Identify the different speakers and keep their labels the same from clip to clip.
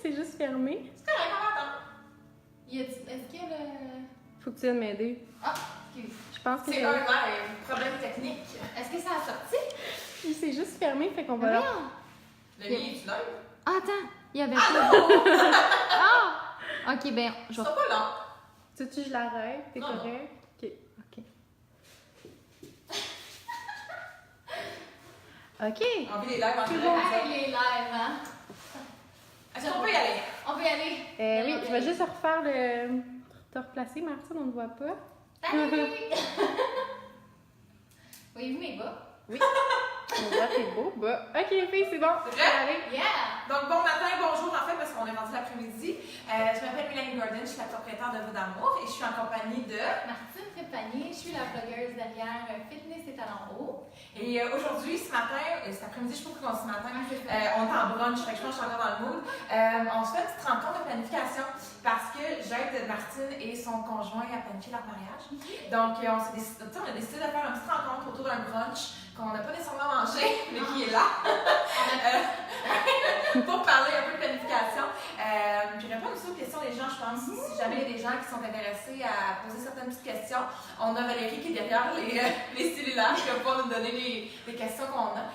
Speaker 1: c'est juste fermé.
Speaker 2: C'est correct, on va attendre.
Speaker 3: Est-ce qu'il y a le...
Speaker 1: Faut que tu viennes m'aider.
Speaker 3: Ah, excuse.
Speaker 1: Je pense que
Speaker 2: C'est un live, problème technique.
Speaker 3: Est-ce que ça a sorti?
Speaker 1: c'est juste fermé, fait qu'on va
Speaker 3: Mais
Speaker 1: là.
Speaker 3: voyons.
Speaker 2: Le lit est-tu live?
Speaker 3: Ah, attends, il y avait
Speaker 2: Ah
Speaker 3: pas...
Speaker 2: non!
Speaker 3: Ah! Ok, ben, je
Speaker 2: Ça
Speaker 3: vais...
Speaker 2: sera pas long.
Speaker 1: Tu veux que je l'arrête? T'es
Speaker 2: Non, non.
Speaker 1: correct? Ok. Ok.
Speaker 2: On vit les lives en
Speaker 1: C'est
Speaker 2: direct.
Speaker 1: bon.
Speaker 3: Hey, les lives, hein?
Speaker 2: Est-ce qu'on peut y aller?
Speaker 3: On peut y aller.
Speaker 1: Oui, je vais juste refaire le... Te replacer, Martine, on ne voit pas.
Speaker 3: Salut! Voyez-vous mes bas?
Speaker 1: Oui. On voit tes beaux bas. Ok, filles, c'est bon.
Speaker 2: C'est vrai?
Speaker 1: Allez.
Speaker 3: Yeah!
Speaker 2: Donc, bon matin, bonjour en fait, parce qu'on est rendu l'après-midi. Je m'appelle Mélanie Gordon, je suis la propriétaire de Voix d'amour et je suis en compagnie de...
Speaker 3: Martine Trépanier, je suis la blogueuse derrière Fitness et Talent Haut.
Speaker 2: Et aujourd'hui, ce matin, cet après-midi, je sais pas pourquoi on se matin,
Speaker 3: Ouais, c'est ça.
Speaker 2: on est en brunch, fait que je pense que je suis encore dans le mood. On se fait une petite rencontre de planification parce que j'aide Martine et son conjoint à planifier leur mariage. Donc, on a décidé de faire une petite rencontre autour d'un brunch qu'on n'a pas nécessairement mangé, mais qui est là. Pour parler un peu de planification. Puis répondre aussi aux questions des gens, je pense. Si jamais il y a des gens qui sont intéressés à poser certaines petites questions, on a Valérie qui est derrière les cellulaires qui va pouvoir nous donner les questions qu'on a.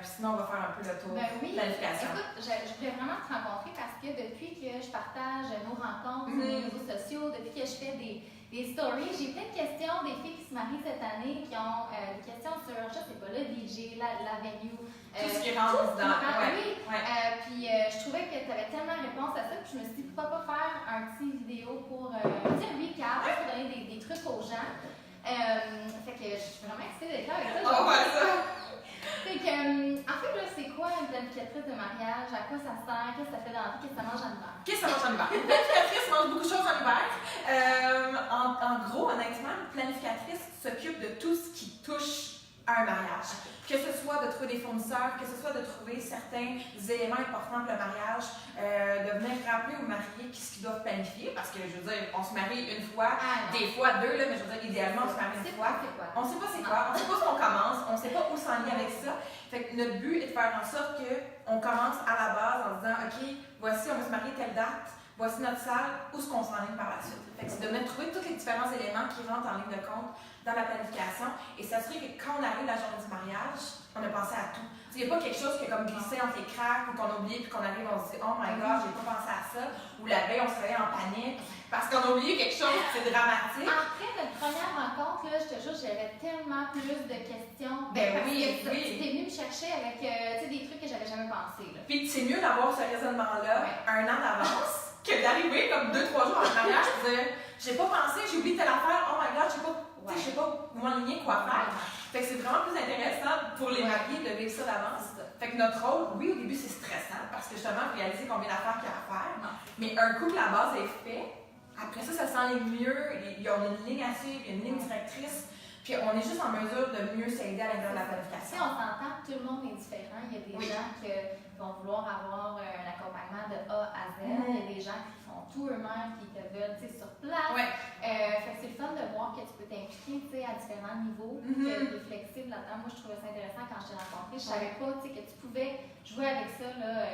Speaker 2: Puis sinon, on va faire un peu le tour
Speaker 3: Ben oui.
Speaker 2: de planification.
Speaker 3: Écoute, je voulais vraiment te rencontrer parce que depuis que je partage nos rencontres sur les réseaux sociaux, depuis que je fais des stories, j'ai plein de questions des filles qui se marient cette année, qui ont des questions sur, je sais pas, le DJ, la venue.
Speaker 2: Tout ce qui rentre dedans.
Speaker 3: Oui.
Speaker 2: Ouais.
Speaker 3: Puis je trouvais que tu avais tellement de réponses à ça, puis je me suis dit pourquoi pas faire un petit vidéo pour un petit recap, pour donner des trucs aux gens. Fait que je suis vraiment excitée d'être là avec ça.
Speaker 2: On va faire ça.
Speaker 3: Fait que, en fait, là, c'est quoi une planificatrice de mariage? À quoi ça sert? Qu'est-ce que ça fait dans la vie? Qu'est-ce que ça mange en hiver?
Speaker 2: Qu'est-ce que ça mange en hiver? Une planificatrice mange beaucoup de choses en hiver. En gros, honnêtement, une planificatrice s'occupe de tout ce qui touche à un mariage. Que ce soit de trouver des fournisseurs, que ce soit de trouver certains éléments importants pour le mariage, de venir rappeler aux mariés qu'est-ce qu'ils doivent planifier, parce que, je veux dire, on se marie une fois, des fois deux, là, mais je veux dire, idéalement, on se marie une fois. On sait pas c'est quoi, on sait pas ce qu'on commence, on sait pas où s'enligne avec ça. Fait que notre but est de faire en sorte qu'on commence à la base en se disant, OK, voici, on va se marier telle date, voici notre salle, où est-ce qu'on s'enligne par la suite. Fait que c'est de venir trouver tous les différents éléments qui rentrent en ligne de compte dans la planification et s'assurer que quand on arrive la journée du mariage, on a pensé à tout. Il n'y a pas quelque chose qui est comme glissé entre les cracks ou qu'on a oublié puis qu'on arrive on se dit oh my god, j'ai pas pensé à ça. Ou la veille, on se réveille en panique parce qu'on a oublié quelque chose, c'est dramatique.
Speaker 3: Après notre première rencontre, là, je te jure, j'avais tellement plus de questions.
Speaker 2: Ben
Speaker 3: parce
Speaker 2: oui,
Speaker 3: que
Speaker 2: oui.
Speaker 3: Tu es venu me chercher avec des trucs que j'avais jamais pensé. Là.
Speaker 2: Puis c'est mieux d'avoir ce raisonnement-là un an d'avance que d'arriver comme 2-3 jours avant le mariage et de dire j'ai pas pensé, j'ai oublié telle affaire, oh my god, je sais pas où m'enligner, quoi faire. Fait que c'est vraiment plus intéressant pour les mariés de vivre ça d'avance. Fait que notre rôle, oui, au début c'est stressant parce que justement, réaliser combien d'affaires qu'il y a à faire. Mais un coup que la base est faite, après ça s'enligne mieux, on a une ligne à suivre, une ligne directrice. Puis on est juste en mesure de mieux s'aider à l'intérieur de la planification.
Speaker 3: Si on s'entend, tout le monde est différent. Il y a des gens qui vont vouloir avoir un accompagnement de A à Z. Il y a des gens qui font tout eux-mêmes, qui te veulent sur place. Fait que c'est le fun de voir que tu peux t'impliquer à différents niveaux, que tu es flexible là-dedans. Moi, je trouvais ça intéressant quand je t'ai rencontré. Je savais pas que tu pouvais jouer avec ça, là,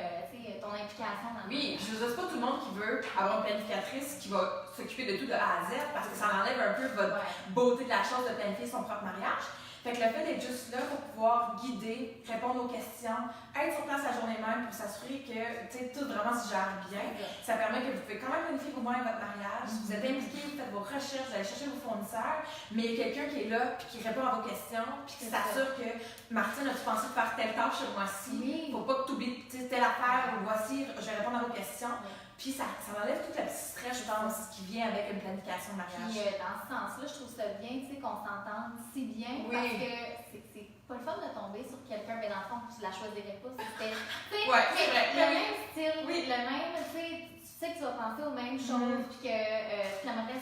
Speaker 3: ton implication dans le
Speaker 2: Oui, je veux dire, c'est pas tout le monde qui veut avoir une planificatrice qui va s'occuper de tout de A à Z parce que ça enlève un peu votre beauté de la chose de planifier son propre mariage. Fait que le fait d'être juste là pour pouvoir guider, répondre aux questions, être sur place la journée même pour s'assurer que tout vraiment se gère bien, ça permet que vous pouvez quand même planifier vous même votre mariage, vous êtes impliqué, vous faites vos recherches, vous allez chercher vos fournisseurs, mais il y a quelqu'un qui est là puis qui répond à vos questions puis qui s'assure que Martine, as-tu pensé de faire telle tâche ce mois-ci? Faut pas que tu oublies telle affaire ou voici, je vais répondre à vos questions. Puis ça enlève tout le petit stress, je pense, qui vient avec une planification de mariage.
Speaker 3: Puis dans ce sens-là, je trouve ça bien qu'on s'entende si bien parce que c'est pas le fun de tomber sur quelqu'un, mais dans le fond, tu la choisirais pas. C'était le même style, le même, tu sais que tu vas penser aux mêmes choses, puis que tu aimerais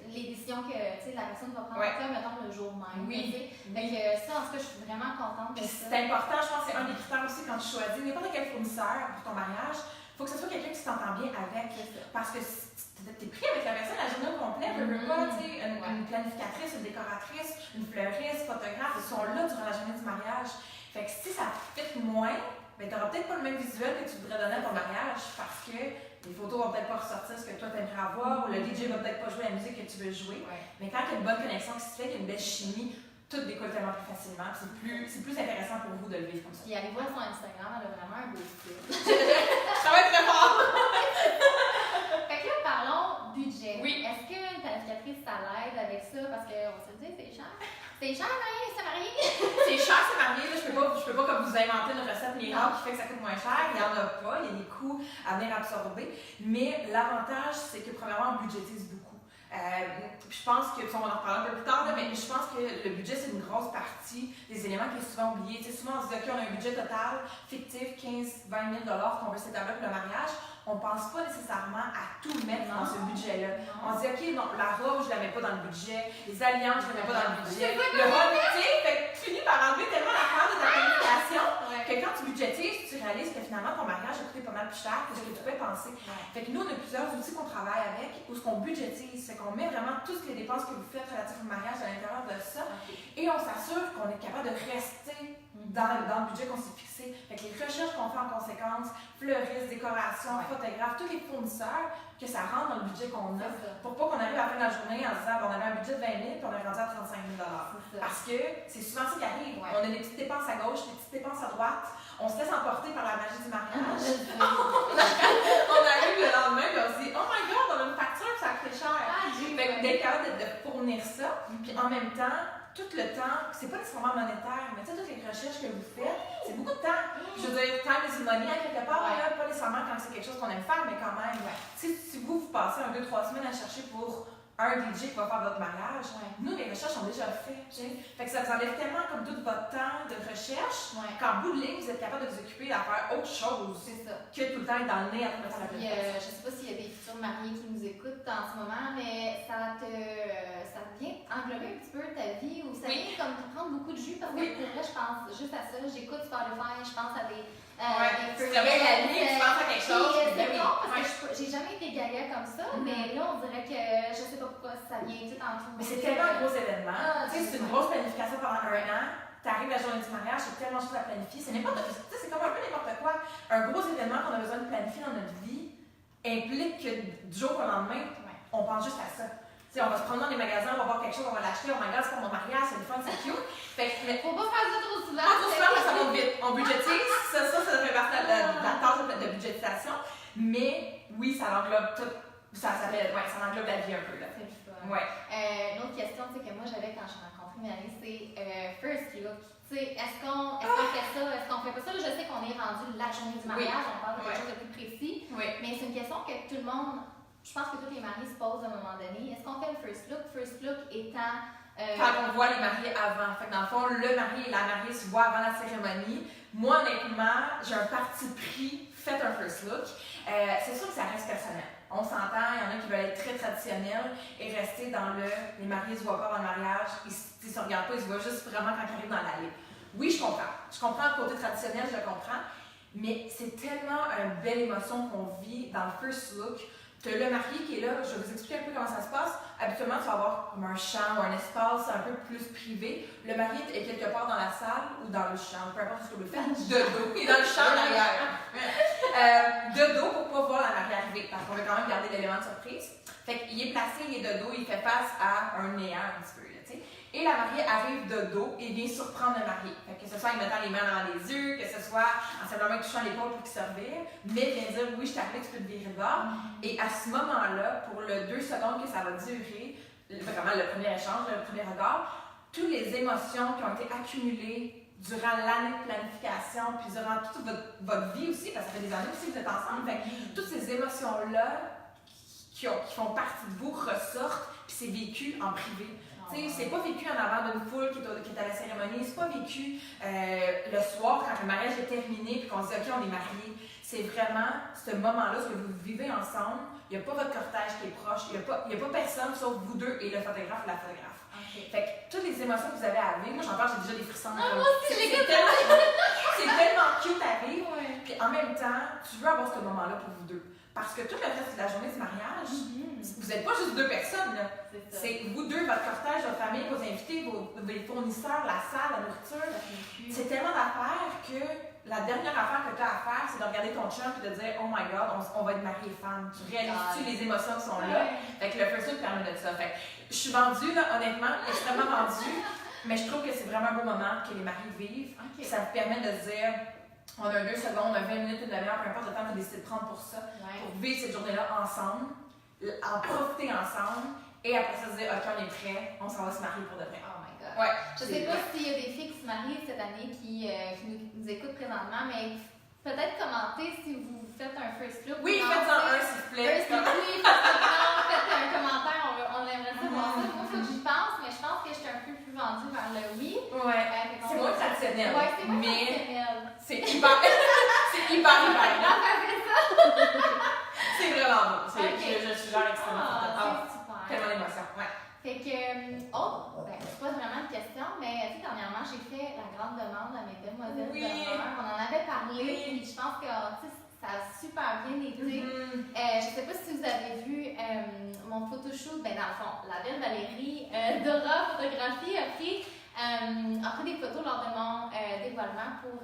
Speaker 3: les décisions que la personne va prendre, mettons, le jour même. Fait que ça, en tout cas, je suis vraiment contente de ça.
Speaker 2: C'est important, je pense que c'est un des critères aussi quand tu choisis n'importe quel fournisseur pour ton mariage. Il faut que ce soit quelqu'un qui t'entend bien avec. Parce que t'es pris avec la personne la journée complète. Je veux pas, une planificatrice, une décoratrice, une fleuriste, photographe, ils sont là durant la journée du mariage. Fait que si ça fit moins, mais tu n'auras peut-être pas le même visuel que tu voudrais donner à ton mariage parce que les photos vont peut-être pas ressortir ce que toi t'aimerais avoir, ou le DJ va peut-être pas jouer la musique que tu veux jouer. Mais quand il y a une bonne connexion qui se fait, qu'il y a une belle chimie, tout découle tellement plus facilement. C'est plus intéressant pour vous de le vivre comme ça.
Speaker 3: Puis allez voir son Instagram, elle a vraiment un beau style.
Speaker 2: Je travaille très fort!
Speaker 3: Fait que là, parlons budget.
Speaker 2: Oui.
Speaker 3: Est-ce que planificatrice, ça l'aide avec ça? Parce qu'on se dit, c'est cher. C'est cher, hein, c'est marié.
Speaker 2: C'est cher, c'est marié. Là, je peux pas comme vous inventer une recette miracle qui fait que ça coûte moins cher. Il n'y en a pas. Il y a des coûts à venir absorber. Mais l'avantage, c'est que premièrement, on budgétise beaucoup. Je pense que, on va en reparler un peu plus tard, là, mais je pense que le budget, c'est une grosse partie des éléments qui est souvent oublié. Tu sais, souvent, on se dit, OK, on a un budget total fictif, 15 000 $, 20 000 qu'on veut s'établir pour le mariage. On ne pense pas nécessairement à tout mettre dans ce budget-là. On se dit, OK, non, la robe, je ne la mets pas dans le budget, les alliances, je ne la mets pas dans le budget, le rôle, tu sais, tu finis par enlever tellement la part de ta planification que quand tu budgétises, tu réalises que finalement, ton mariage a coûté pas mal plus cher que ce que tu pouvais penser. Fait que nous, on a plusieurs outils qu'on travaille avec, où ce qu'on budgétise, c'est qu'on met vraiment toutes les dépenses que vous faites relatives au mariage à l'intérieur de ça, et on s'assure qu'on est capable de rester dans le budget qu'on s'est fixé. Fait que les recherches qu'on fait en conséquence, fleuristes, décorations, photographes, tous les fournisseurs, que ça rentre dans le budget qu'on a, pour pas qu'on arrive à la fin de la journée en disant on avait un budget de 20 000 puis on est rendu à 35 000 $. Parce que c'est souvent ça qui arrive. On a des petites dépenses à gauche, des petites dépenses à droite. On se laisse emporter par la magie du mariage. On arrive le lendemain et on se dit oh my god, on a une facture, ça a coûté cher. Fait que d'être capable de fournir ça, puis en même temps, tout le temps, c'est pas nécessairement monétaire, mais tu sais, toutes les recherches que vous faites, c'est beaucoup de temps. Je veux dire, time is money à quelque part, là, pas nécessairement quand c'est quelque chose qu'on aime faire, mais quand même. Si vous passez 2-3 semaines à chercher pour un DJ qui va faire votre mariage, nous, les recherches sont déjà faites. Fait que ça vous enlève tellement comme tout votre temps de recherche qu'en bout de ligne, vous êtes capable de vous occuper à faire autre chose que tout le temps être dans le nez à faire la
Speaker 3: je sais pas s'il y a des futurs mariés qui nous écoutent en ce moment, mais ça vient englober un petit peu ta vie ou ça vient comme te prendre beaucoup de jus parce que pour vrai, je pense juste à ça. J'écoute Spotify, je pense à des.
Speaker 2: Tu travailles la nuit, tu penses à quelque chose.
Speaker 3: C'est bon parce que j'ai jamais été gaga comme ça, mais là, on dirait que je sais pas pourquoi ça vient tout en tout.
Speaker 2: Mais c'est tellement un gros événement. C'est une grosse planification pendant un an. T'arrives la journée du mariage, c'est tellement de choses à planifier. C'est comme un peu n'importe quoi. Un gros événement qu'on a besoin de planifier dans notre vie implique que du jour au lendemain, on pense juste à ça. T'sais, on va se prendre dans les magasins, on va voir quelque chose, on va l'acheter, on regarde, c'est pour mon mariage, c'est le fun, c'est cute.
Speaker 3: Faut pas faire ça trop souvent.
Speaker 2: Pas trop souvent, mais ça va vite. On budgétise, ça fait partie de la tâche de budgétisation. Mais oui, ça englobe tout. Ça englobe la vie un peu. Là.
Speaker 3: C'est le fun.
Speaker 2: Une
Speaker 3: autre question que moi j'avais quand j'ai rencontré Marie, c'est first look. Est-ce qu'on fait ça, est-ce qu'on fait pas ça? Là, je sais qu'on est rendu la journée du mariage, on parle de quelque chose de plus précis. Mais c'est une question que tout le monde. Je pense que tous les mariés se posent à un moment donné. Est-ce qu'on fait le first look? First look étant.
Speaker 2: Quand on voit les mariés avant. Fait que dans le fond, le marié et la mariée se voient avant la cérémonie. Moi, honnêtement, j'ai un parti pris, faites un first look. C'est sûr que ça reste personnel. On s'entend, il y en a qui veulent être très traditionnels et rester dans les mariés se voient pas dans le mariage, ils se regardent pas, ils se voient juste vraiment quand ils arrivent dans l'allée. Oui, je comprends. Je comprends le côté traditionnel, je le comprends. Mais c'est tellement une belle émotion qu'on vit dans le first look. Tu as le marié qui est là, je vais vous expliquer un peu comment ça se passe. Habituellement, tu vas avoir comme un champ ou un espace un peu plus privé. Le marié est quelque part dans la salle ou dans le champ, peu importe ce que vous faites, de dos. Il est dans le champ derrière. De dos pour pas voir la mariée arriver, parce qu'on veut quand même garder l'élément de surprise. Fait qu'il est placé, il est de dos, il fait face à un néant un petit peu, tu sais. Et la mariée arrive de dos et vient surprendre le marié. Fait que ce soit en mettant les mains dans les yeux, que ce soit en simplement touchant l'épaule pour qu'il se revire, mais vient dire oui, je t'arrive, tu peux te virer de bord. Et à ce moment-là, pour le 2 secondes que ça va durer, vraiment le premier échange, le premier regard, toutes les émotions qui ont été accumulées durant l'année de planification, puis durant toute votre vie aussi, parce que ça fait des années aussi que vous êtes ensemble, fait que toutes ces émotions-là qui font partie de vous ressortent, puis c'est vécu en privé. C'est pas vécu en avant d'une foule qui est à la cérémonie, c'est pas vécu le soir quand le mariage est terminé puis qu'on se dit ok, on est mariés. C'est vraiment ce moment-là, ce que vous vivez ensemble. Il n'y a pas votre cortège qui est proche, il n'y a pas personne sauf vous deux et le photographe ou la photographe. Fait que toutes les émotions que vous avez à vivre, moi j'en parle, j'ai déjà des frissons. C'est tellement cute à vivre. Puis en même temps, tu veux avoir ce moment-là pour vous deux. Parce que tout le reste de la journée du mariage, vous n'êtes pas juste deux personnes. Là. C'est vous deux, votre cortège, votre famille, vos invités, vos fournisseurs, la salle, la nourriture. C'est tellement d'affaires que la dernière affaire que tu as à faire, c'est de regarder ton chum et de dire oh my god, on va être mariés femmes. Tu réalises-tu les émotions qui sont là? Fait que le first look permet de ça. Fait que je suis vendue, là, honnêtement, extrêmement vendue, mais je trouve que c'est vraiment un beau moment que les maris vivent. Ça te permet de se dire on a 2 secondes, on a 20 minutes, une demi-heure, peu importe le temps que tu décides de prendre pour ça, pour vivre cette journée-là ensemble, en profiter ensemble, et après ça se dire ok, on est prêt, on s'en va se marier pour de vrai. Ouais,
Speaker 3: je sais pas s'il y a des filles qui se marient cette année qui nous écoutent présentement, mais peut-être commenter si vous faites un first look.
Speaker 2: Oui, faites-en un s'il vous plaît.
Speaker 3: Faites un commentaire, on aimerait ça voir ça. Moi, il faut que j'y pense, mais je pense que je suis un peu plus vendue vers le oui.
Speaker 2: Ouais. C'est moins traditionnel.
Speaker 3: Ouais, c'est moins traditionnel.
Speaker 2: C'est hyper. C'est hyper. C'est vraiment beau. Je suis genre extrêmement contente. Tellement d'émotion. Ouais.
Speaker 3: Fait que, c'est pas vraiment une question, mais tu sais, dernièrement, j'ai fait la grande demande à mes demoiselles d'honneur. On en avait parlé, puis je pense que ça a super bien été. Je sais pas si vous avez vu mon photoshoot, dans le fond, la belle Valérie Dora Photographie a pris des photos lors de mon dévoilement pour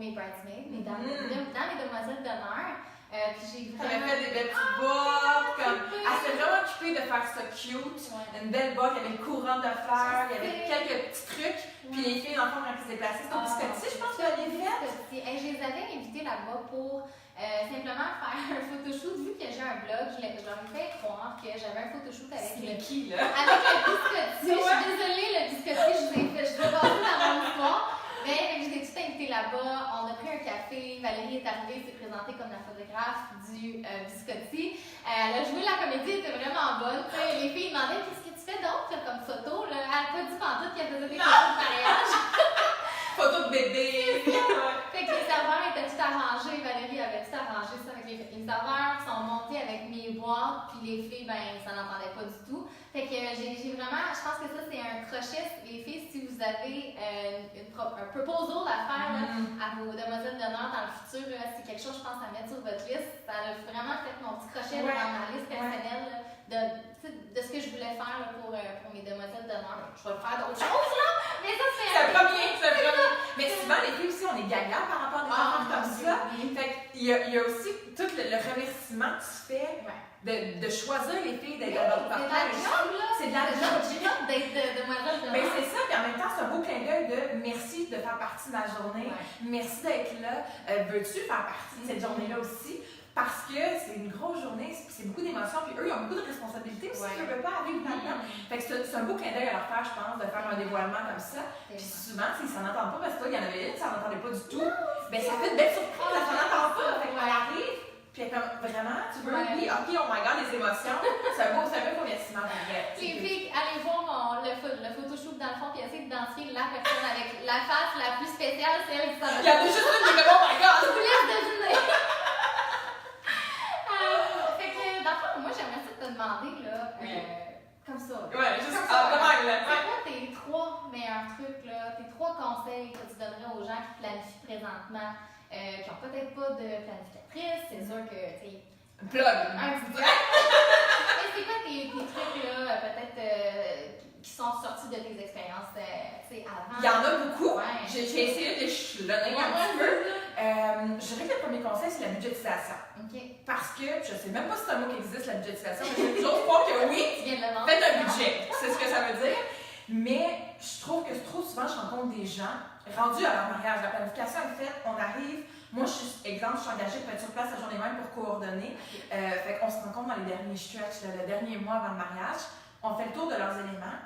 Speaker 3: mes bridesmaids, dans les demoiselles d'honneur. Puis j'ai
Speaker 2: vraiment... fait des belles petites bottes, elle s'est vraiment occupée de faire ça cute. Une belle botte, il y avait une couronne de fleurs, il y avait quelques petits trucs. Puis les filles, dans le fond, quand elles se déplaçaient, c'était au biscotti, je pense que les fêtes.
Speaker 3: Je les avais invitées là-bas pour simplement faire un photoshoot. Vu que j'ai un blog, je leur ai fait croire que j'avais un photoshoot avec le
Speaker 2: qui, là?
Speaker 3: Avec le biscotti. Je suis désolée, le biscotti, je dois passer dans mon histoire. Mais je l'ai tout invité là-bas, on a pris un café, Valérie est arrivée, s'est présentée comme la photographe du biscotti. Elle a joué la comédie, elle était vraiment bonne. Les filles demandaient qu'est-ce que tu fais d'autre comme photo. Là? Elle n'a pas dit pantoute qu'elle faisait des photos de mariage.
Speaker 2: Photos de bébé.
Speaker 3: Fait que les serveurs étaient tout arrangés, Valérie avait tout arrangé ça avec les serveurs, sont montés avec mes boîtes, puis les filles, ça n'entendait pas du tout. Fait que j'ai vraiment, je pense que ça c'est un crochet, les filles, si vous avez un proposal à faire à vos demoiselles d'honneur dans le futur, c'est quelque chose je pense à mettre sur votre liste. Ça a vraiment fait mon petit crochet dans ma liste personnelle de ce que je voulais faire pour mes demoiselles d'honneur. Je vais faire d'autres choses là, mais ça c'est
Speaker 2: un premier. Mais souvent les filles aussi on est gagnants par rapport à des enfants comme ça. Fait qu'il y a aussi tout le remerciement que tu fais. De choisir les filles d'être dans votre partage.
Speaker 3: C'est de la job d'être demoiselle de
Speaker 2: mais c'est ça, puis en même temps, c'est un beau clin d'œil de merci de faire partie de ma journée. Merci d'être là. Veux-tu faire partie de cette journée-là aussi? Parce que c'est une grosse journée, c'est beaucoup d'émotions, puis eux, ils ont beaucoup de responsabilités aussi, ils ne peuvent pas arriver là-dedans. Fait que c'est un beau clin d'œil à leur faire, je pense, de faire un dévoilement comme ça. Puis souvent, s'ils s'en entendent pas, parce que toi, il y en avait une, ça n'en entendait pas du tout, ça fait une belle surprise, elle s'en entend pas, fait qu'elle arrive. Puis comme, vraiment, tu veux? Oui, ok, oh my god, les émotions. C'est un beau remerciement.
Speaker 3: Les filles, allez voir le photoshoot dans le fond, puis essayez de danser la personne avec la face la plus spéciale, c'est elle qui s'en va.
Speaker 2: Il y en a juste une qui est comme, oh my god!
Speaker 3: Je vous laisse deviner. Fait que, dans le fond, moi, j'aimerais ça te demander, là, comme ça.
Speaker 2: Juste comment, là.
Speaker 3: C'est quoi tes 3 meilleurs trucs, là, tes 3 conseils que tu donnerais aux gens qui planifient présentement? Qui n'ont peut-être pas de planificatrice, c'est sûr que, tu sais...
Speaker 2: Plug!
Speaker 3: Un petit peu. Mais c'est quoi tes trucs, là, peut-être, qui sont sortis de tes expériences, tu sais, avant?
Speaker 2: Il y en a beaucoup. J'ai essayé de l'échelonner un petit peu. Je dirais que le premier conseil, c'est la budgétisation. Parce que, je sais même pas si c'est un mot qui existe, la budgétisation, mais j'ai toujours croire que oui, faites un budget. C'est ce que ça veut dire. Mais je trouve que trop souvent, je rencontre des gens rendus à leur mariage. La planification est faite, on arrive. Moi, je suis engagée pour être sur place la journée même pour coordonner. Fait qu'on se rencontre dans les derniers stretches, le dernier mois avant le mariage. On fait le tour de leurs éléments.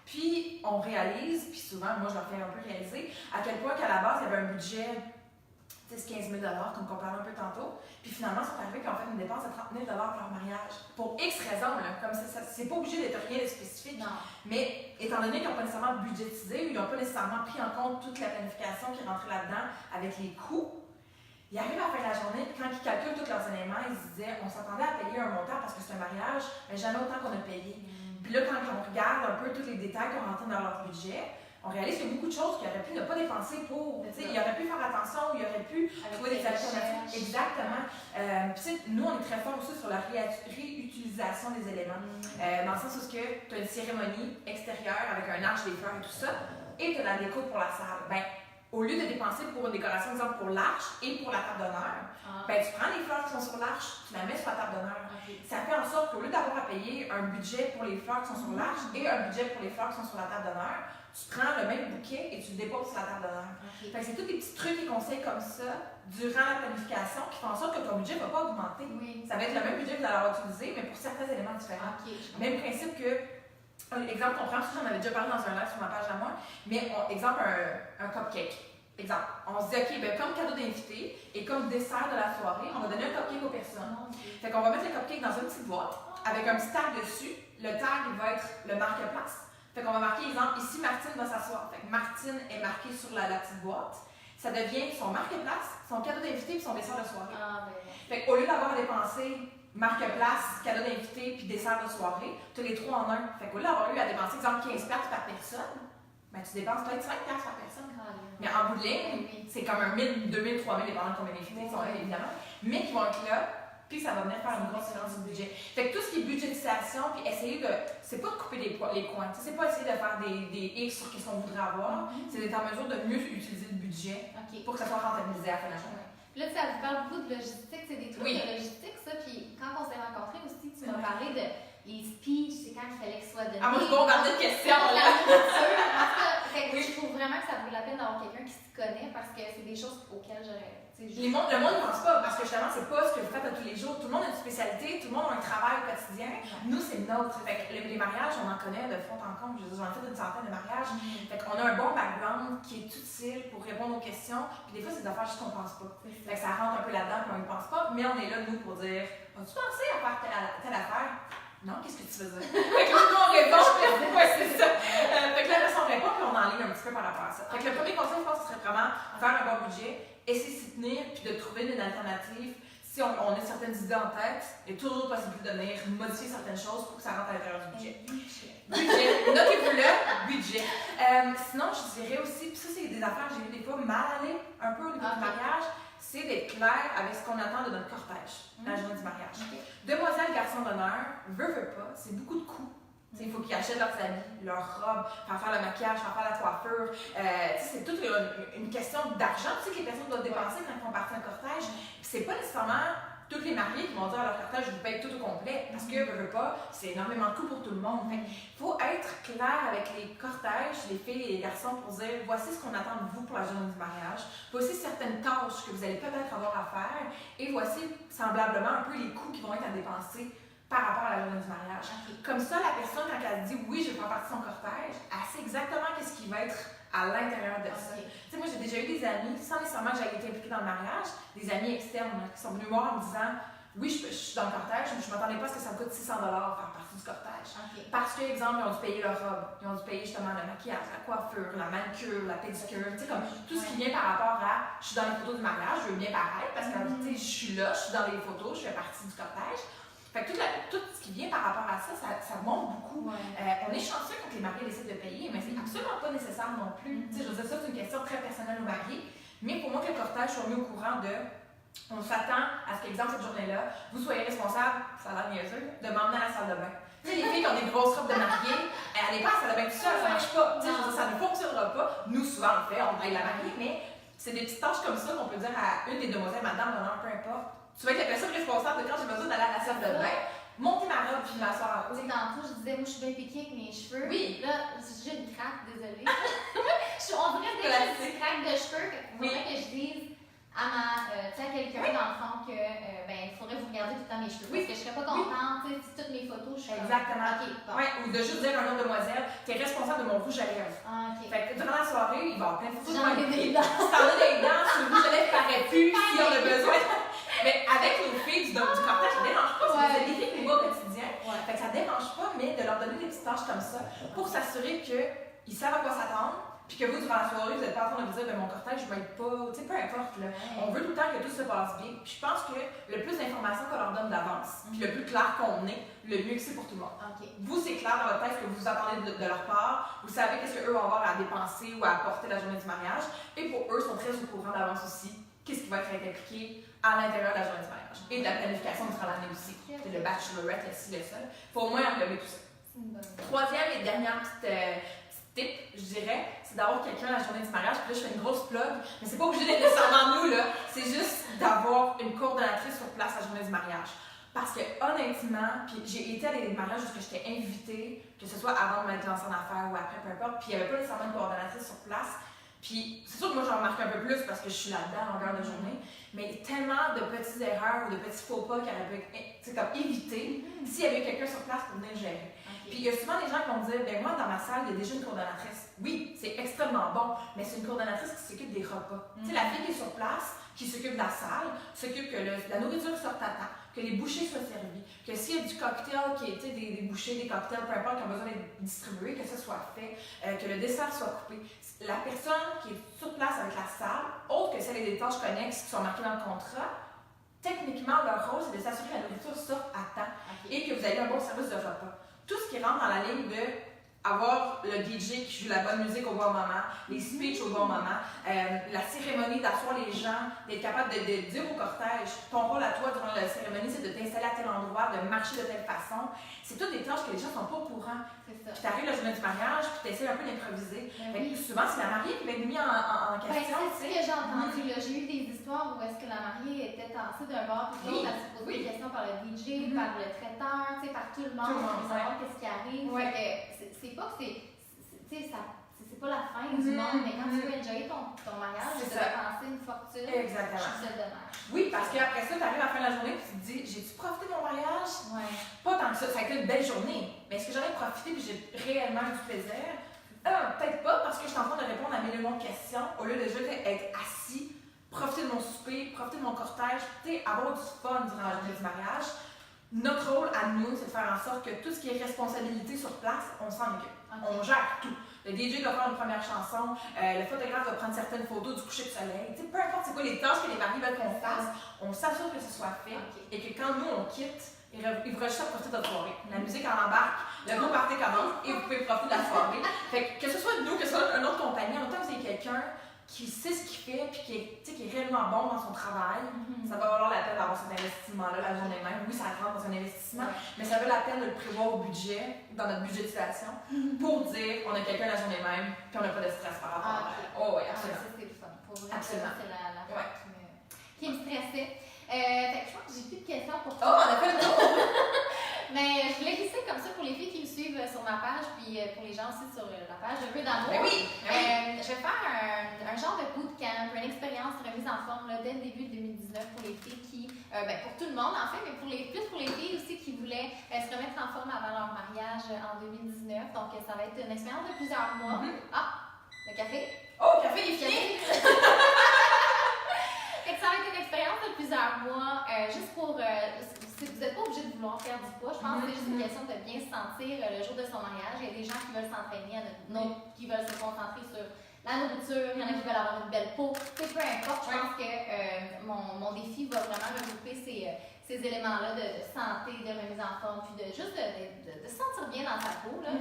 Speaker 2: Puis, on réalise, puis souvent, moi, je leur fais un peu réaliser, à quel point qu'à la base, il y avait un budget de 15 000 comme on parlait un peu tantôt. Puis finalement, ils sont arrivés et ont fait une dépense de 30 000 pour leur mariage. Pour X raisons, là. Comme ça, c'est pas obligé d'être rien de spécifique.
Speaker 3: Non.
Speaker 2: Mais étant donné qu'ils n'ont pas nécessairement budgétisé ou ils n'ont pas nécessairement pris en compte toute la planification qui rentrait là-dedans avec les coûts, ils arrivent à la fin de la journée, puis quand ils calculent tous leurs éléments, ils se disaient on s'attendait à payer un montant parce que c'est un mariage, mais jamais autant qu'on a payé. Puis là, quand on regarde un peu tous les détails qui ont rentré dans leur budget, on réalise qu'il y a beaucoup de choses qu'ils auraient pu ne pas dépenser pour. Ils auraient pu faire attention, ils auraient pu trouver des alternatives. Exactement. Puis nous, on est très fort aussi sur la réutilisation des éléments. Dans le sens où tu as une cérémonie extérieure avec un arche, des fleurs et tout ça, et tu as la déco pour la salle. Ben, au lieu de dépenser pour une décoration, exemple pour l'arche et pour la table d'honneur, ben tu prends les fleurs qui sont sur l'arche, tu la mets sur la table d'honneur. Ça fait en sorte qu'au lieu d'avoir à payer un budget pour les fleurs qui sont sur l'arche et un budget pour les fleurs qui sont sur la table d'honneur, tu prends le même bouquet et tu le déposes sur la table d'honneur. Fait que c'est tous des petits trucs et conseils comme ça durant la planification qui font en sorte que ton budget ne va pas augmenter. Ça va être le même budget que vous allez avoir utilisé, mais pour certains éléments différents. Même principe que, exemple, on prend, ça j'en avais déjà parlé dans un live sur ma page à moi, mais exemple un cupcake. Exemple, on se dit, OK, ben, comme cadeau d'invité et comme dessert de la soirée, on va donner un cupcake aux personnes. Fait qu'on va mettre le cupcake dans une petite boîte avec un petit tag dessus. Le tag, il va être le marque-place. Fait qu'on va marquer, exemple, ici, Martine va s'asseoir. Fait que Martine est marquée sur la petite boîte. Ça devient son marque-place, son cadeau d'invité et son dessert de soirée. Fait qu'au lieu d'avoir à dépenser marque-place, cadeau d'invité puis dessert de soirée, tu as les trois en un. Fait qu'au lieu d'avoir eu à dépenser, exemple, 15$ par personne, ben, tu dépenses peut-être 5$ par personne. Mais en bout de ligne, c'est comme un 1000, 2000, 3000, dépendant de combien d'invités sont là, évidemment, mais qui vont être là, puis ça va venir faire une grosse différence du budget. Fait que tout ce qui est budgétisation, puis essayer de. C'est pas de couper les coins, c'est pas essayer de faire des X sur ce qu'on voudrait avoir, c'est d'être en mesure de mieux utiliser le budget pour que ça soit rentabilisé à la fin de la journée.
Speaker 3: Là, ça vous parle beaucoup de logistique, c'est des trucs de logistique, ça. Puis quand on s'est rencontrés aussi, tu m'as parlé de les speeches, c'est quand il fallait que ce soit donné.
Speaker 2: Ah, moi, je bombardais de questions, là!
Speaker 3: Je trouve vraiment que ça vaut la peine d'avoir quelqu'un qui se connaît parce que c'est des choses auxquelles j'aurais.
Speaker 2: Le monde ne pense pas parce que justement, c'est pas ce que vous faites à tous les jours. Tout le monde a une spécialité, tout le monde a un travail au quotidien. Nous, c'est notre. Fait que les mariages, on en connaît de fond en comble. J'en ai fait une centaine de mariages. Fait qu'on a un bon background qui est utile pour répondre aux questions. Puis des fois, c'est des affaires juste qu'on pense pas. Fait que ça rentre un peu là-dedans, puis on ne pense pas. Mais on est là, nous, pour dire as-tu pensé à faire telle affaire? Non, qu'est-ce que tu veux dire? Fait que là, nous, on répond, ouais, c'est ça. Fait que là, on répond, puis on enligne un petit peu par rapport à ça. Fait que le premier conseil, je pense, serait vraiment faire un bon budget, essayer de s'y tenir, puis de trouver une alternative. Si on a certaines idées en tête, il y a toujours possibilité de venir modifier certaines choses pour que ça rentre à l'intérieur du budget. Budget. Notez-vous-le, budget. Sinon, je dirais aussi, puis ça, c'est des affaires que j'ai vu des fois mal aller un peu au niveau du mariage, c'est d'être clair avec ce qu'on attend de notre cortège, la journée du mariage. Demoiselles, garçons d'honneur, veut pas, c'est beaucoup de coûts. Il faut qu'ils achètent leurs habits, leurs robes, faire le maquillage, faire la coiffure. C'est toute une question d'argent que les personnes doivent dépenser quand ils font partie d'un cortège. C'est pas nécessairement tous les mariés qui vont dire à leur cortège, je vous paye tout au complet, parce que, veut pas, c'est énormément de coûts pour tout le monde. Il faut être clair avec les cortèges, les filles et les garçons, pour dire, voici ce qu'on attend de vous pour la journée du mariage, voici certaines tâches que vous allez peut-être avoir à faire, et voici, semblablement, un peu les coûts qui vont être à dépenser par rapport à la journée du mariage. Comme ça, la personne, quand elle dit, oui, je vais faire partie de son cortège, elle sait exactement qu'est-ce qui va être à l'intérieur de ça. Tu sais, moi, j'ai déjà eu des amis, sans nécessairement que j'aie été impliquée dans le mariage, des amis externes qui sont venus voir en me disant oui, je suis dans le cortège, mais je ne m'attendais pas à ce que ça me coûte 600$ faire partie du cortège. Parce que, exemple, ils ont dû payer leur robe, ils ont dû payer justement le maquillage, la coiffure, la manucure, la pédicure, tu sais, comme tout ce qui vient par rapport à je suis dans les photos du mariage, je veux bien paraître, parce que, tu sais, je suis là, je suis dans les photos, je fais partie du cortège. Fait que tout ce qui vient par rapport à ça, ça monte beaucoup. On est chanceux quand les mariés décident de payer, mais c'est absolument pas nécessaire non plus. Je veux dire, ça, c'est une question très personnelle aux mariés. Mais pour moi, que le cortège soit mis au courant de. On s'attend à ce qu'exemple, cette journée-là, vous soyez responsable, ça a l'air niaiseux, de m'emmener à la salle de bain. Tu sais, les filles qui ont des grosses robes de mariée, elles n'allaient pas à la salle de bain tout seul, ça marche pas. Tu sais, ça ne fonctionnera pas. Nous, souvent, on le fait, on aide la mariée, mais c'est des petites tâches comme ça qu'on peut dire à une des demoiselles, madame, d'honneur, peu importe. Tu vas être la personne responsable de quand j'ai besoin d'aller à la salle de bain, monter ma robe puis m'asseoir à côté.
Speaker 3: Tantôt, je disais, moi, je suis bien piquée avec mes cheveux.
Speaker 2: Oui.
Speaker 3: Là, j'ai une craque, désolée. On dirait que j'ai une craque de cheveux. Il faudrait que je dise à quelqu'un, dans le fond, que il faudrait vous regarder tout le temps mes cheveux. Parce que je serais pas contente, si toutes mes photos, je suis
Speaker 2: exactement.
Speaker 3: Bon.
Speaker 2: Ouais, ou de juste dire à un autre demoiselle, tu es responsable de mon rouge à lèvres. Fait que durant la soirée, il va y avoir plein de photos.
Speaker 3: J'en ai des dents.
Speaker 2: Si t'en as des dents, si le rouge à lèvres paraît plus, si on a besoin. Mais avec nos filles du cortège, ça ne dérange pas. C'est des filles qui vont au quotidien. Fait que ça ne dérange pas, mais de leur donner des petites tâches comme ça pour s'assurer qu'ils savent à quoi s'attendre. Puis que vous, durant la soirée, vous n'êtes pas en train de vous dire, mon cortège, je ne m'aide pas. Tu sais, peu importe. Là. On veut tout le temps que tout se passe bien. Puis je pense que le plus d'informations qu'on leur donne d'avance, puis le plus clair qu'on est, le mieux que c'est pour tout le monde. Vous, c'est clair dans votre tête que vous attendez de leur part. Vous savez qu'est-ce qu'eux vont avoir à dépenser ou à apporter la journée du mariage. Et pour eux, ils sont très au courant d'avance aussi. Qu'est-ce qui va être impliqué à l'intérieur de la journée du mariage. Et de la planification durant l'année aussi. Le bachelorette, le ci, le ça. Il faut au moins englober tout ça. Troisième et dernière petite tip, je dirais, c'est d'avoir quelqu'un à la journée du mariage. Puis là, je fais une grosse plug, mais c'est pas obligé d'être nécessairement nous, là. C'est juste d'avoir une coordonnatrice sur place à la journée du mariage. Parce que honnêtement, puis j'ai été à des mariages où j'étais invitée, que ce soit avant de m'être lancée en affaires ou après, peu importe, puis il n'y avait pas nécessairement une coordonnatrice sur place. Puis c'est sûr que moi j'en remarque un peu plus parce que je suis là-dedans à longueur de journée, mais tellement de petites erreurs ou de petits faux pas qu'elle aurait pu comme éviter s'il y avait quelqu'un sur place pour venir gérer. Puis il y a souvent des gens qui vont me dire, ben moi dans ma salle, il y a déjà une coordonnatrice. Oui, c'est extrêmement bon, mais c'est une coordonnatrice qui s'occupe des repas. Tu sais, la fille qui est sur place, qui s'occupe de la salle, s'occupe que la nourriture sorte à temps, que les bouchées soient servis, que s'il y a du cocktail qui est des bouchées, des cocktails, peu importe, qui ont besoin d'être distribués, que ça soit fait, que le dessert soit coupé. La personne qui est sur place avec la salle, autre que celle des tâches connexes qui sont marquées dans le contrat, techniquement, leur rôle, c'est de s'assurer que la nourriture sorte à temps et que vous ayez un bon service de repas. Tout ce qui rentre dans la ligne de avoir le DJ qui joue la bonne musique au bon moment, les speeches au bon moment, la cérémonie d'asseoir les gens, d'être capable de dire au cortège, ton rôle à toi durant la cérémonie, c'est de t'installer à tel endroit, de marcher de telle façon. C'est toutes des tâches que les gens ne sont pas au courant. Puis tu arrives la journée du mariage, puis tu essaies un peu d'improviser. Souvent, c'est la mariée qui va être mise en question.
Speaker 3: C'est ce que j'ai entendu. J'ai eu des histoires où est-ce que la mariée était tassée d'un bord puis de l'autre, elle se posait des questions par le DJ, par le traiteur, par tout le monde, pour savoir qu'est-ce qui arrive. C'est pas que c'est pas la fin du monde, mais quand tu veux enjoyer ton mariage, tu dois penser une fortune.
Speaker 2: Exactement.
Speaker 3: C'est dommage.
Speaker 2: Oui, parce qu'après ça, tu arrives à la fin de la journée et tu te dis, j'ai-tu profité de mon mariage? Pas tant que ça. Ça a été une belle journée. Mais est-ce que j'en ai profité et j'ai réellement eu du plaisir? Peut-être pas, parce que je suis en train de répondre à 1000 millions de questions au lieu de juste être assis, profiter de mon souper, profiter de mon cortège, avoir du fun durant la journée du mariage. Notre rôle à nous, c'est de faire en sorte que tout ce qui est responsabilité sur place, on s'en occupe. On gère tout. Le DJ doit faire une première chanson, le photographe doit prendre certaines photos du coucher de soleil. Peu importe c'est quoi les tâches que les mariés veulent qu'on fasse, on s'assure que ce soit fait et que quand nous on quitte, il faudra juste profiter de notre soirée. La musique en embarque, le gros party commence et vous pouvez profiter de la soirée. Fait que ce soit nous, que ce soit une autre compagnie, en même temps que c'est quelqu'un qui sait ce qu'il fait et qui est réellement bon dans son travail, ça va valoir la peine d'avoir cet investissement-là la journée même. Oui, ça rentre dans un investissement, mais ça vaut la peine de le prévoir au budget, dans notre budgétisation, pour dire on a quelqu'un la journée même puis on n'a pas de stress par rapport à ça. Oh oui, absolument.
Speaker 3: Ça, c'est le fun. Pour vrai,
Speaker 2: absolument.
Speaker 3: C'est la part qui me stressait. Fait que je crois que j'ai plus de questions pour toi.
Speaker 2: Oh, on a fait le tour!
Speaker 3: Mais je voulais glisser comme ça pour les filles qui me suivent sur ma page, puis pour les gens aussi sur la page de Vœux d'amour. Je vais faire un genre de bootcamp, une expérience remise en forme là, dès le début de 2019 pour les filles qui, pour tout le monde en fait, mais plus pour les filles aussi qui voulaient se remettre en forme avant leur mariage en 2019. Donc ça va être une expérience de plusieurs mois. Ah, le café?
Speaker 2: Oh, le café est fini!
Speaker 3: Ça va être une expérience de plusieurs mois, juste pour. Vous n'êtes pas obligé de vouloir faire du poids. Je pense que c'est juste une question de bien se sentir le jour de son mariage. Il y a des gens qui veulent s'entraîner, qui veulent se concentrer sur la nourriture, il y en a qui veulent avoir une belle peau. Peu importe, je pense que mon défi va vraiment regrouper ces éléments-là de santé, de remise en forme, puis de juste de se sentir bien dans sa peau. Là.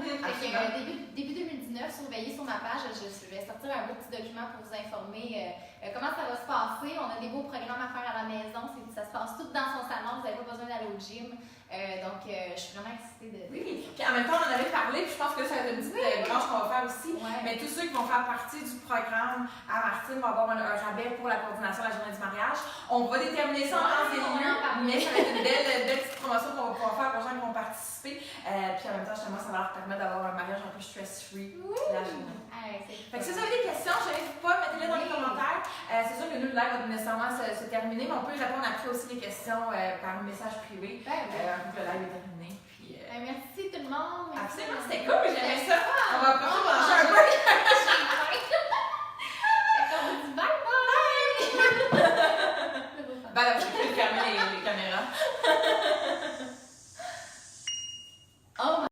Speaker 3: Début 2019, surveillez sur ma page, je vais sortir un beau petit document pour vous informer comment ça va se passer. On a des beaux programmes à faire à la maison, ça se passe tout dans son salon, vous n'avez pas besoin d'aller au gym. Donc, je suis vraiment excitée de...
Speaker 2: Oui, puis en même temps, on en avait parlé, puis je pense que ça va être une petite branche qu'on va faire aussi. Mais tous ceux qui vont faire partie du programme à Martine vont avoir un rabais pour la coordination de la journée du mariage. On va déterminer ça en temps et lieu, mais ça va être une belle petite promotion qu'on va pouvoir faire pour les gens qui vont participer. Puis en même temps, justement, ça va leur permettre d'avoir un mariage un peu stress-free la journée. Fait que si vous avez des questions, je n'hésite pas, mettez-les dans les commentaires. C'est sûr que nous, le live va nécessairement se terminer, mais on peut répondre après aussi les questions par message privé. Le live est terminé. Puis,
Speaker 3: merci tout le monde.
Speaker 2: Absolument, c'était cool, j'aimais ça. On va